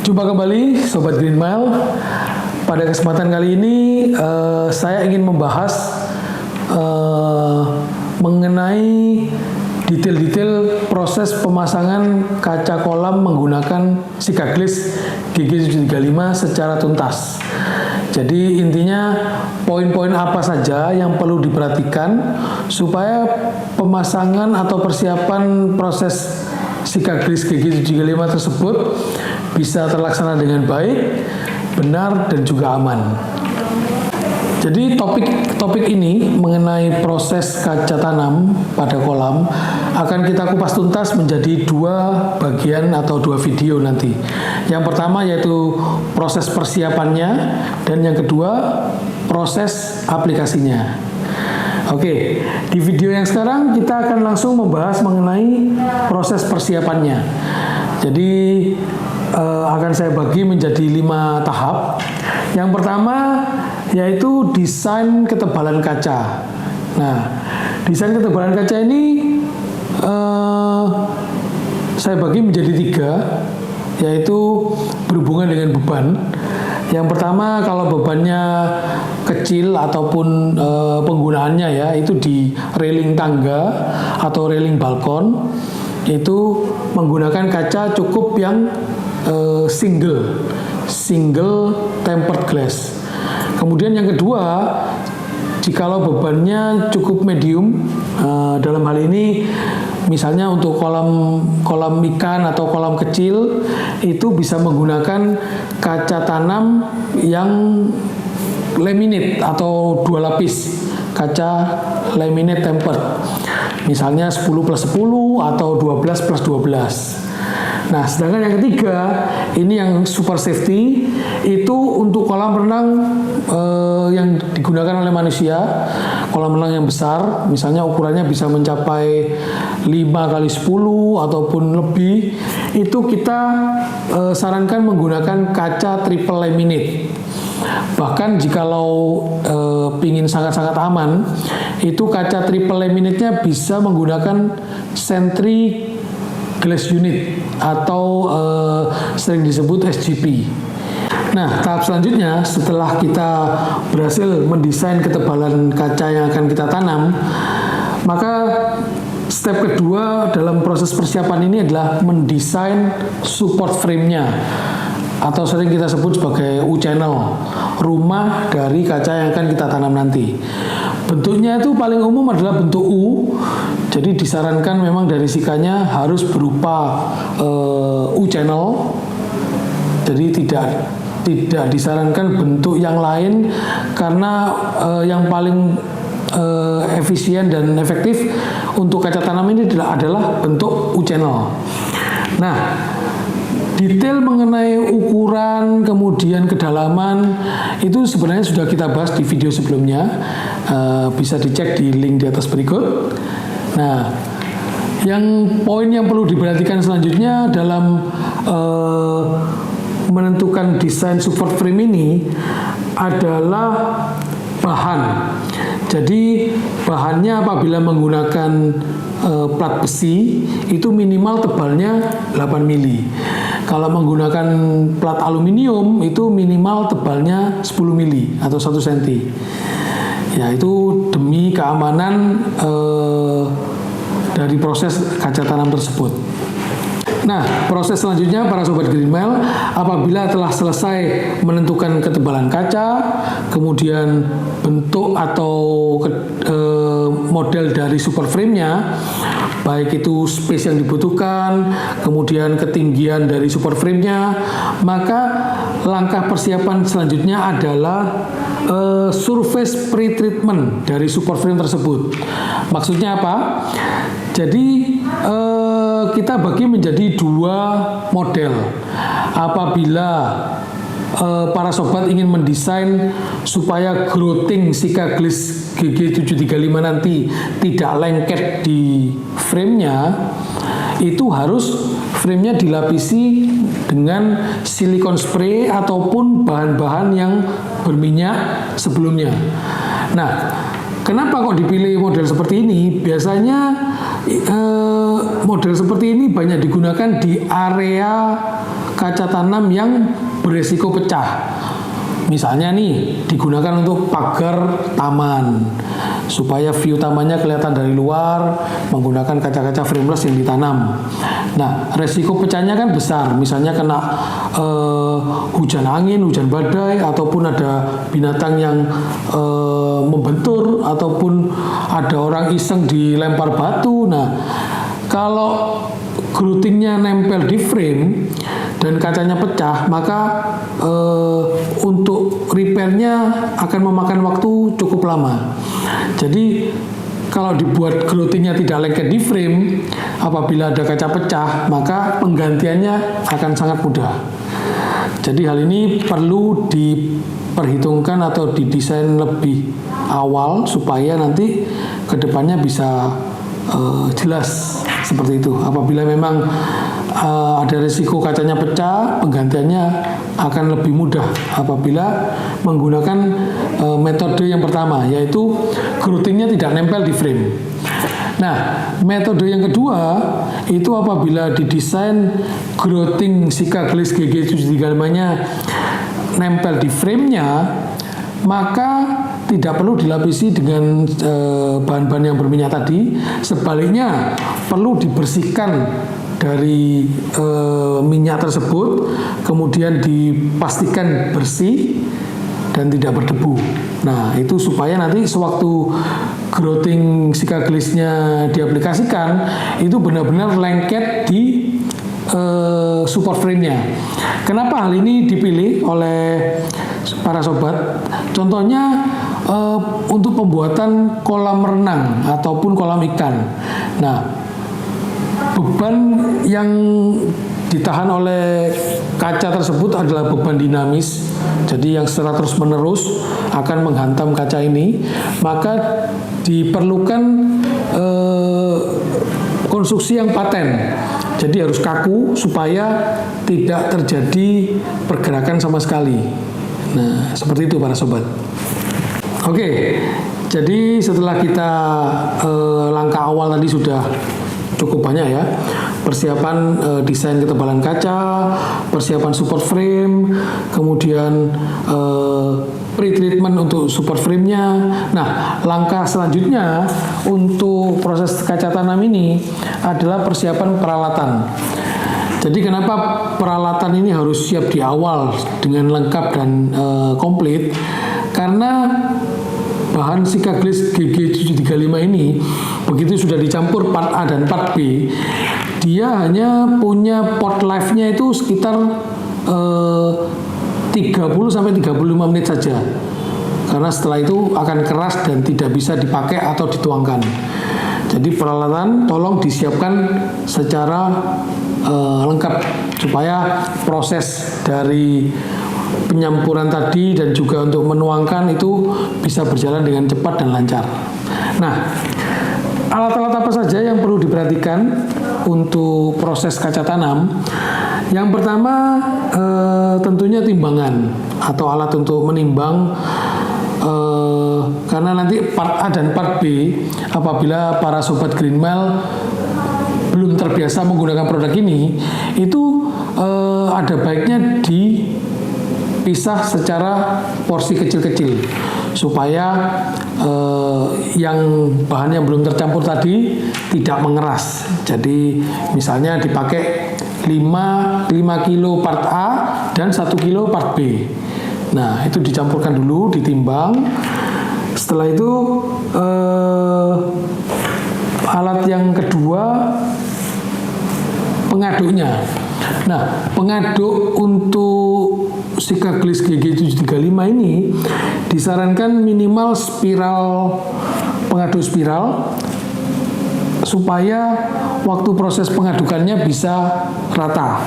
Jumpa kembali Sobat Green Mile. Pada kesempatan kali ini saya ingin membahas mengenai detail-detail proses pemasangan kaca kolam menggunakan Sikaglis GG735 secara tuntas. Jadi intinya poin-poin apa saja yang perlu diperhatikan supaya pemasangan atau persiapan proses Sikaglis GG735 tersebut bisa terlaksana dengan baik, benar, dan juga aman. Jadi topik ini mengenai proses kaca tanam pada kolam akan kita kupas tuntas menjadi dua bagian atau dua video nanti. Yang pertama yaitu proses persiapannya, dan yang kedua proses aplikasinya. Oke, di video yang sekarang kita akan langsung membahas mengenai proses persiapannya. Jadi akan saya bagi menjadi 5 tahap. Yang pertama yaitu desain ketebalan kaca. Nah, desain ketebalan kaca ini saya bagi menjadi 3, yaitu berhubungan dengan beban. Yang pertama, kalau bebannya kecil ataupun penggunaannya ya itu di railing tangga atau railing balkon, itu menggunakan kaca cukup yang single tempered glass. Kemudian yang kedua, jikalau bebannya cukup medium, dalam hal ini misalnya untuk kolam ikan atau kolam kecil, itu bisa menggunakan kaca tanam yang laminate atau 2 lapis, kaca laminate tempered, misalnya 10+10 atau 12+12. Nah, sedangkan yang ketiga, ini yang super safety, itu untuk kolam renang yang digunakan oleh manusia, kolam renang yang besar, misalnya ukurannya bisa mencapai 5x10 ataupun lebih, itu kita sarankan menggunakan kaca triple laminate. Bahkan jikalau pingin sangat-sangat aman, itu kaca triple laminate-nya bisa menggunakan Sentry Glass Unit atau sering disebut SGP. Nah, tahap selanjutnya setelah kita berhasil mendesain ketebalan kaca yang akan kita tanam, maka step kedua dalam proses persiapan ini adalah mendesain support frame-nya atau sering kita sebut sebagai U-channel, rumah dari kaca yang akan kita tanam nanti. Bentuknya itu paling umum adalah bentuk U. Jadi disarankan memang dari sikanya harus berupa U-channel. Jadi tidak disarankan bentuk yang lain, karena yang paling efisien dan efektif untuk kaca tanam ini adalah bentuk U-channel. Nah, detail mengenai ukuran kemudian kedalaman itu sebenarnya sudah kita bahas di video sebelumnya, bisa dicek di link di atas berikut. Nah, poin yang perlu diperhatikan selanjutnya dalam menentukan desain support frame ini adalah bahan. Jadi bahannya apabila menggunakan plat besi itu minimal tebalnya 8 mili. Kalau menggunakan plat aluminium itu minimal tebalnya 10 mili atau 1 cm. Ya, itu demi keamanan dari proses kaca tanam tersebut. Nah, proses selanjutnya para Sobat Green Mile, apabila telah selesai menentukan ketebalan kaca, kemudian bentuk atau model dari super frame-nya, baik itu space yang dibutuhkan, kemudian ketinggian dari super frame-nya, maka langkah persiapan selanjutnya adalah surface pre-treatment dari super frame tersebut. Maksudnya apa? Jadi kita bagi menjadi 2 model. Apabila para sobat ingin mendesain supaya grouting Sikaglis GG735 nanti tidak lengket di frame-nya, itu harus frame-nya dilapisi dengan silikon spray ataupun bahan-bahan yang berminyak sebelumnya. Nah, kenapa kok dipilih model seperti ini? Biasanya model seperti ini banyak digunakan di area kaca tanam yang beresiko pecah. Misalnya nih, digunakan untuk pagar taman supaya view tamannya kelihatan dari luar menggunakan kaca-kaca frameless yang ditanam. Nah, resiko pecahnya kan besar, misalnya kena hujan angin, hujan badai, ataupun ada binatang yang membentur, ataupun ada orang iseng dilempar batu. Nah, kalau groutingnya nempel di frame dan kacanya pecah, maka untuk repairnya akan memakan waktu cukup lama. Jadi kalau dibuat groutingnya tidak lengket di frame, apabila ada kaca pecah, maka penggantiannya akan sangat mudah. Jadi hal ini perlu diperhitungkan atau didesain lebih awal supaya nanti kedepannya bisa jelas seperti itu. Apabila memang ada risiko kacanya pecah, penggantiannya akan lebih mudah apabila menggunakan metode yang pertama, yaitu groutingnya tidak nempel di frame. Nah, metode yang kedua itu apabila didesain grouting Sika Gliss GG735-nya nempel di frame-nya, maka tidak perlu dilapisi dengan bahan-bahan yang berminyak tadi. Sebaliknya, perlu dibersihkan dari minyak tersebut, kemudian dipastikan bersih dan tidak berdebu. Nah, itu supaya nanti sewaktu grouting Sika Gliss-nya diaplikasikan, itu benar-benar lengket di support frame-nya. Kenapa hal ini dipilih oleh para sobat? Contohnya untuk pembuatan kolam renang ataupun kolam ikan. Nah, beban yang ditahan oleh kaca tersebut adalah beban dinamis, jadi yang secara terus-menerus akan menghantam kaca ini, maka diperlukan konstruksi yang paten. Jadi harus kaku supaya tidak terjadi pergerakan sama sekali. Nah, seperti itu para sobat. Oke, jadi setelah kita langkah awal tadi sudah cukup banyak ya. Persiapan desain ketebalan kaca, persiapan support frame, kemudian pre-treatment untuk support frame-nya. Nah, langkah selanjutnya untuk proses kaca tanam ini adalah persiapan peralatan. Jadi kenapa peralatan ini harus siap di awal dengan lengkap dan komplit? Karena bahan Sika Gliss GG735 ini begitu sudah dicampur part A dan part B, dia hanya punya pot life-nya itu sekitar 30-35 menit saja. Karena setelah itu akan keras dan tidak bisa dipakai atau dituangkan. Jadi peralatan tolong disiapkan secara lengkap supaya proses dari penyampuran tadi dan juga untuk menuangkan itu bisa berjalan dengan cepat dan lancar. Nah, alat-alat apa saja yang perlu diperhatikan untuk proses kaca tanam? Yang pertama tentunya timbangan atau alat untuk menimbang, karena nanti part A dan part B apabila para sobat Greenmail belum terbiasa menggunakan produk ini, itu ada baiknya dipisah secara porsi kecil-kecil supaya yang bahan yang belum tercampur tadi tidak mengeras. Jadi misalnya dipakai 5 kilo part A dan 1 kilo part B. Nah, itu dicampurkan dulu, ditimbang. Setelah itu alat yang kedua, pengaduknya. Nah, pengaduk untuk Sika Gliss GG735 ini disarankan minimal pengaduk spiral supaya waktu proses pengadukannya bisa rata.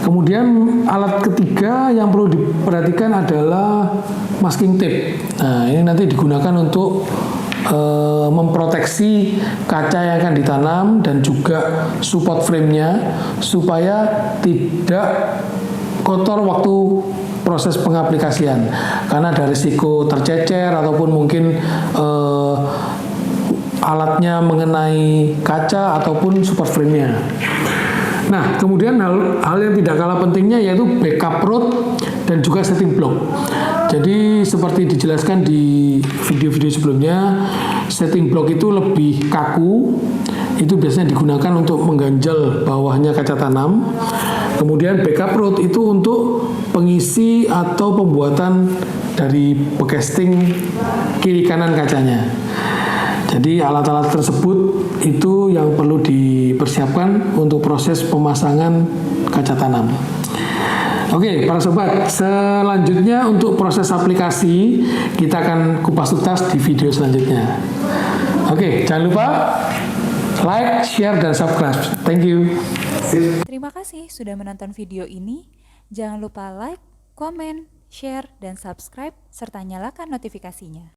Kemudian alat ketiga yang perlu diperhatikan adalah masking tape. Nah, ini nanti digunakan untuk memproteksi kaca yang akan ditanam dan juga support frame-nya supaya tidak kotor waktu proses pengaplikasian, karena ada risiko tercecer ataupun mungkin alatnya mengenai kaca ataupun support frame-nya. Nah, kemudian hal yang tidak kalah pentingnya yaitu backup root dan juga setting block. Jadi seperti dijelaskan di video-video sebelumnya, setting block itu lebih kaku, itu biasanya digunakan untuk mengganjal bawahnya kaca tanam. Kemudian backup root itu untuk pengisi atau pembuatan dari bekasting kiri kanan kacanya. Jadi alat-alat tersebut itu yang perlu dipersiapkan untuk proses pemasangan kaca tanam. Oke, para sobat, selanjutnya untuk proses aplikasi kita akan kupas tuntas di video selanjutnya. Oke, jangan lupa like, share, dan subscribe. Thank you. Terima kasih sudah menonton video ini. Jangan lupa like, komen, share, dan subscribe, serta nyalakan notifikasinya.